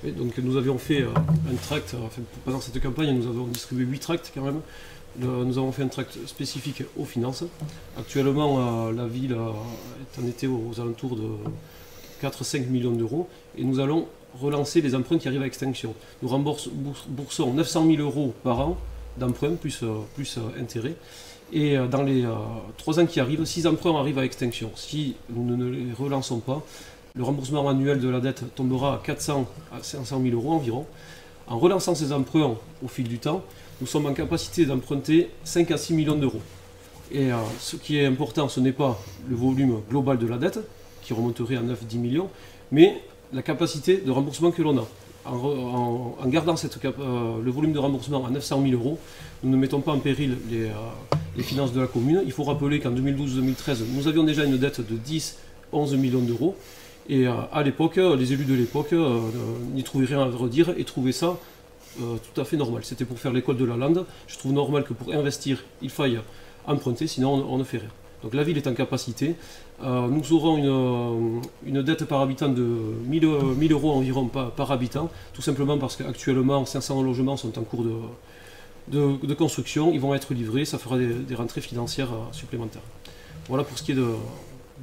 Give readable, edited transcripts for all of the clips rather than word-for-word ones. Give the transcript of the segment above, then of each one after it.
Et donc nous avions fait un tract, enfin, pendant cette campagne, nous avons distribué 8 tracts quand même. Nous avons fait un tract spécifique aux finances. Actuellement, la ville est en été aux alentours de 4-5 millions d'euros et nous allons relancer les emprunts qui arrivent à extinction. Nous remboursons 900 000 euros par an d'emprunts plus intérêts. Et dans les 3 ans qui arrivent, 6 emprunts arrivent à extinction. Si nous ne les relançons pas, le remboursement annuel de la dette tombera à 400 à 500 000 euros environ. En relançant ces emprunts au fil du temps, nous sommes en capacité d'emprunter 5 à 6 millions d'euros. Et ce qui est important, ce n'est pas le volume global de la dette, qui remonterait à 9-10 millions, mais la capacité de remboursement que l'on a. En gardant le volume de remboursement à 900 000 euros, nous ne mettons pas en péril les finances de la commune. Il faut rappeler qu'en 2012-2013, nous avions déjà une dette de 10-11 millions d'euros. Et à l'époque, les élus de l'époque n'y trouvaient rien à redire et trouvaient ça tout à fait normal. C'était pour faire l'école de la Lande. Je trouve normal que pour investir, il faille emprunter, sinon on ne fait rien. Donc la ville est en capacité. Nous aurons une dette par habitant de 1000 euros environ par habitant, tout simplement parce qu'actuellement 500 logements sont en cours de construction, ils vont être livrés, ça fera des rentrées financières supplémentaires. Voilà pour ce qui est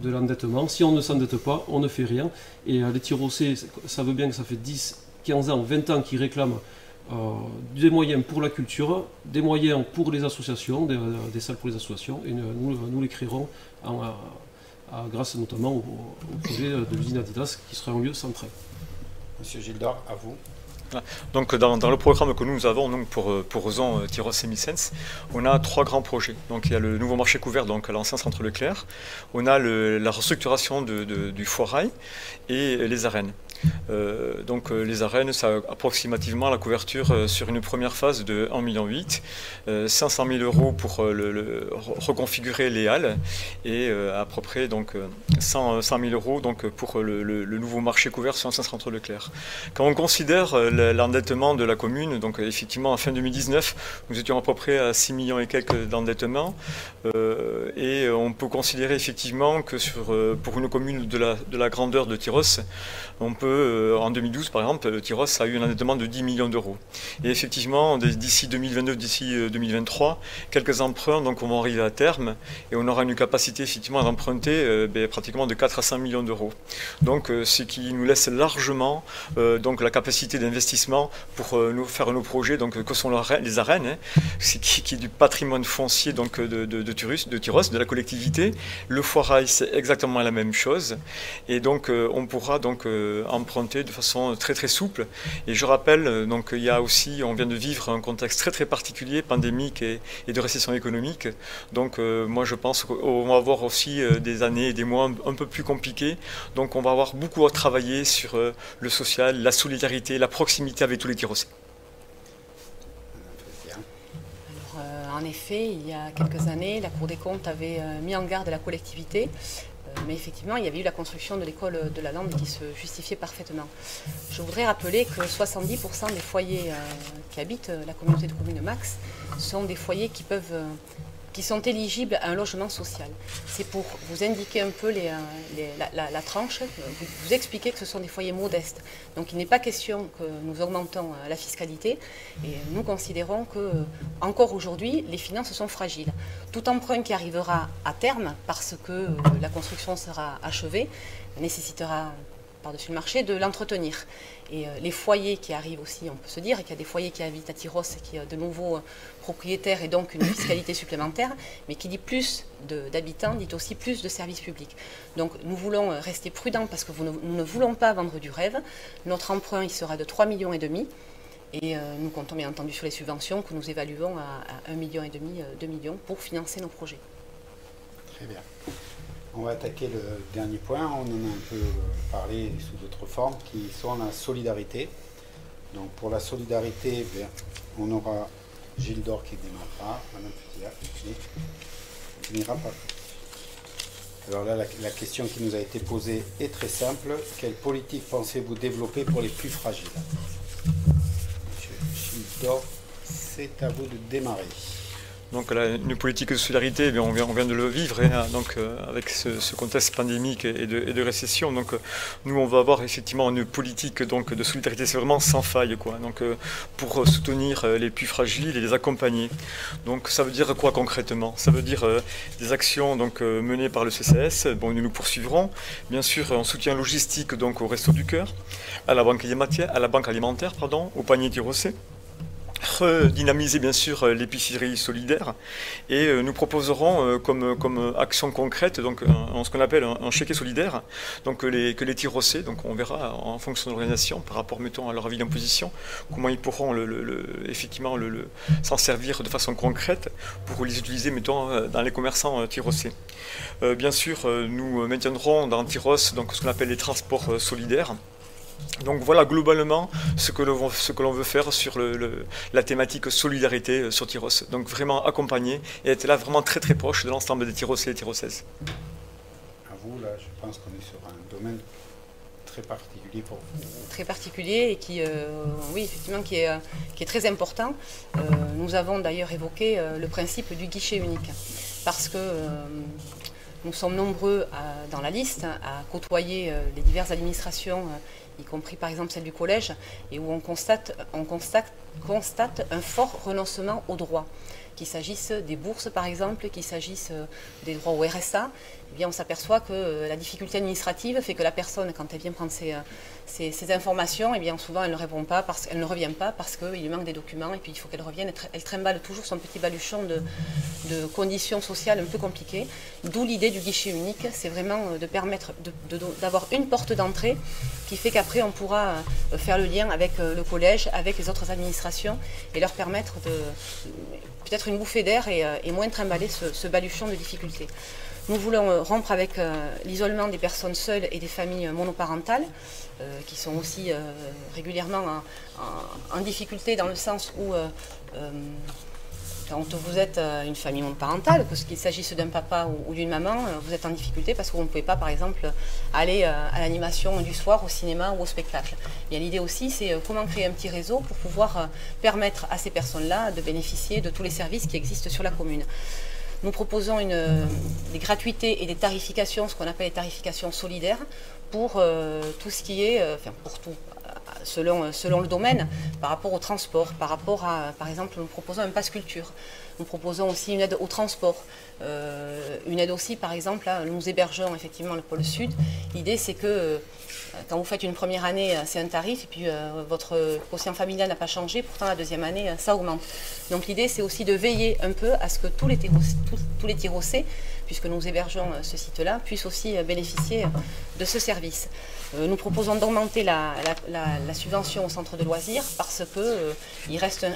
de l'endettement. Si on ne s'endette pas, on ne fait rien. Et les Tyrossais savent bien que ça fait 10, 15 ans, 20 ans qu'ils réclament des moyens pour la culture, des moyens pour les associations, des salles pour les associations, et nous les créerons grâce notamment au projet de l'usine Adidas qui sera un lieu central. Monsieur Gildor, à vous. Donc dans le programme que nous avons donc, pour Ozon, Tyros et Missens, on a 3 grands projets. Donc il y a le nouveau marché couvert, donc à l'ancien centre Leclerc, on a la restructuration du foirail et les arènes. Les arènes, ça a approximativement la couverture sur une première phase de 1,8 million, 500 000 euros pour reconfigurer les halles et à peu près donc, 100 000 euros donc, pour le nouveau marché couvert sur l'ancien centre Leclerc. Quand on considère l'endettement de la commune, donc effectivement en fin 2019, nous étions à peu près à 6 millions et quelques d'endettement et on peut considérer effectivement que pour une commune de la grandeur de Tyros, on peut, en 2012 par exemple, Tyros a eu un endettement de 10 millions d'euros. Et effectivement, d'ici 2022, d'ici 2023, quelques emprunts donc, vont arriver à terme et on aura une capacité effectivement d'emprunter pratiquement de 4 à 5 millions d'euros. Donc ce qui nous laisse largement donc, la capacité d'investissement pour nous faire nos projets, donc, que sont les arènes, hein, qui est du patrimoine foncier donc, de Tyros, de la collectivité. Le foirail, c'est exactement la même chose. Et donc on pourra donc, emprunter de façon très très souple. Et je rappelle, donc il y a aussi, on vient de vivre un contexte très très particulier, pandémique et de récession économique. Donc moi je pense qu'on va avoir aussi des années et des mois un peu plus compliqués. Donc on va avoir beaucoup à travailler sur le social, la solidarité, la proximité avec tous les Tyrossais. En effet, il y a quelques années, la Cour des comptes avait mis en garde la collectivité. Mais effectivement, il y avait eu la construction de l'école de la Lande qui se justifiait parfaitement. Je voudrais rappeler que 70% des foyers qui habitent la communauté de communes Max sont des foyers qui sont éligibles à un logement social. C'est pour vous indiquer un peu la tranche, vous expliquer que ce sont des foyers modestes. Donc il n'est pas question que nous augmentons la fiscalité et nous considérons que, encore aujourd'hui, les finances sont fragiles. Tout emprunt qui arrivera à terme, parce que la construction sera achevée, nécessitera par-dessus le marché, de l'entretenir. Et les foyers qui arrivent aussi, on peut se dire qu'il y a des foyers qui habitent à Tyros et qui ont de nouveaux propriétaires et donc une fiscalité supplémentaire, mais qui dit plus d'habitants, dit aussi plus de services publics. Donc nous voulons rester prudents parce que nous ne voulons pas vendre du rêve. Notre emprunt, il sera de 3,5 millions et nous comptons bien entendu sur les subventions que nous évaluons à 1,5 million, 2 millions pour financer nos projets. Très bien. On va attaquer le dernier point, on en a un peu parlé sous d'autres formes, qui sont la solidarité. Donc pour la solidarité, on aura Gildor qui démarrera, Madame Petit qui finira par... Alors là, la question qui nous a été posée est très simple. Quelle politique pensez-vous développer pour les plus fragiles? Monsieur Gildor, c'est à vous de démarrer. Donc une politique de solidarité, on vient de le vivre hein, donc, avec ce contexte pandémique et de récession. Donc nous on va avoir effectivement une politique donc, de solidarité, c'est vraiment sans faille quoi. Donc, pour soutenir les plus fragiles et les accompagner. Donc ça veut dire quoi concrètement? Ça veut dire des actions donc, menées par le CCS, bon, nous poursuivrons, bien sûr en soutien logistique donc, au Resto du Cœur, à la banque alimentaire, pardon, au panier Tirocé. Redynamiser bien sûr l'épicerie solidaire et nous proposerons comme action concrète donc ce qu'on appelle un chéquier solidaire donc que les Tirocés, donc on verra en fonction de l'organisation par rapport mettons à leur avis d'imposition comment ils pourront effectivement s'en servir de façon concrète pour les utiliser mettons dans les commerçants Tirocés. Bien sûr nous maintiendrons dans Tyros donc ce qu'on appelle les transports solidaires. Donc voilà globalement ce que l'on veut faire sur la thématique solidarité sur Tyros. Donc vraiment accompagner et être là vraiment très proche de l'ensemble des Tyrosais et Tyrosaises. À vous, là, je pense qu'on est sur un domaine très particulier pour vous. Très particulier et qui, oui, effectivement, qui est très important. Nous avons d'ailleurs évoqué le principe du guichet unique parce que nous sommes nombreux dans la liste à côtoyer les diverses administrations, y compris par exemple celle du collège, et où on constate un fort renoncement aux droits. Qu'il s'agisse des bourses par exemple, qu'il s'agisse des droits au RSA, eh bien on s'aperçoit que la difficulté administrative fait que la personne, quand elle vient prendre ces informations, eh bien souvent elle ne répond pas, elle ne revient pas parce qu'il lui manque des documents et puis il faut qu'elle revienne. Elle trimballe toujours son petit baluchon de conditions sociales un peu compliquées. D'où l'idée du guichet unique, c'est vraiment de permettre d'avoir une porte d'entrée qui fait qu'après on pourra faire le lien avec le collège, avec les autres administrations et leur permettre de peut-être une bouffée d'air et moins trimballer ce baluchon de difficultés. Nous voulons rompre avec l'isolement des personnes seules et des familles monoparentales, qui sont aussi régulièrement en difficulté dans le sens où quand vous êtes une famille monoparentale, qu'il s'agisse d'un papa ou d'une maman, vous êtes en difficulté parce que vous ne pouvez pas, par exemple, aller à l'animation du soir, au cinéma ou au spectacle. Et l'idée aussi, c'est comment créer un petit réseau pour pouvoir permettre à ces personnes-là de bénéficier de tous les services qui existent sur la commune. Nous proposons des gratuités et des tarifications, ce qu'on appelle les tarifications solidaires, pour tout ce qui est, enfin pour tout, selon le domaine, par rapport au transport, par rapport à, par exemple, nous proposons un pass culture. Nous proposons aussi une aide au transport, une aide aussi, par exemple, là, nous hébergeons effectivement le pôle sud. L'idée, c'est que quand vous faites une première année, c'est un tarif, et puis votre quotient familial n'a pas changé, pourtant la deuxième année, ça augmente. Donc l'idée, c'est aussi de veiller un peu à ce que tous les Tirocais, puisque nous hébergeons ce site-là, puissent aussi bénéficier de ce service. Nous proposons d'augmenter la subvention au centre de loisirs parce qu'il reste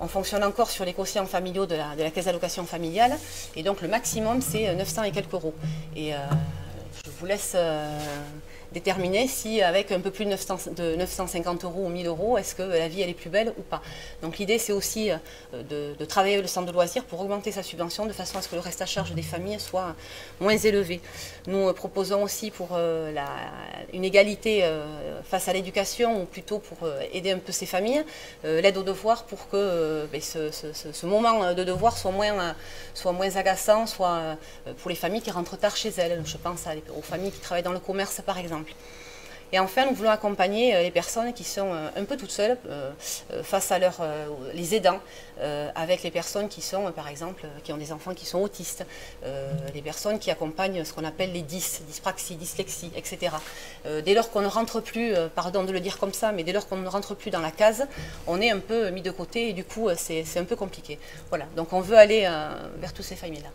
on fonctionne encore sur les quotients familiaux de la caisse d'allocation familiale et donc le maximum c'est 900 et quelques euros. Et je vous laisse déterminer si avec un peu plus de 950 euros ou 1000 euros, est-ce que la vie elle est plus belle ou pas. Donc l'idée c'est aussi de travailler le centre de loisirs pour augmenter sa subvention de façon à ce que le reste à charge des familles soit moins élevé. Nous proposons aussi pour une égalité face à l'éducation ou plutôt pour aider un peu ces familles, l'aide aux devoirs pour que ce moment de devoir soit moins agaçant, soit pour les familles qui rentrent tard chez elles. Je pense aux familles qui travaillent dans le commerce par exemple. Et enfin, nous voulons accompagner les personnes qui sont un peu toutes seules face à les aidants, avec les personnes qui sont, par exemple, qui ont des enfants qui sont autistes, les personnes qui accompagnent ce qu'on appelle les dyspraxie, dyslexie, etc. Dès lors qu'on ne rentre plus, pardon de le dire comme ça, mais dès lors qu'on ne rentre plus dans la case, on est un peu mis de côté et du coup, c'est un peu compliqué. Voilà, donc on veut aller vers toutes ces familles-là.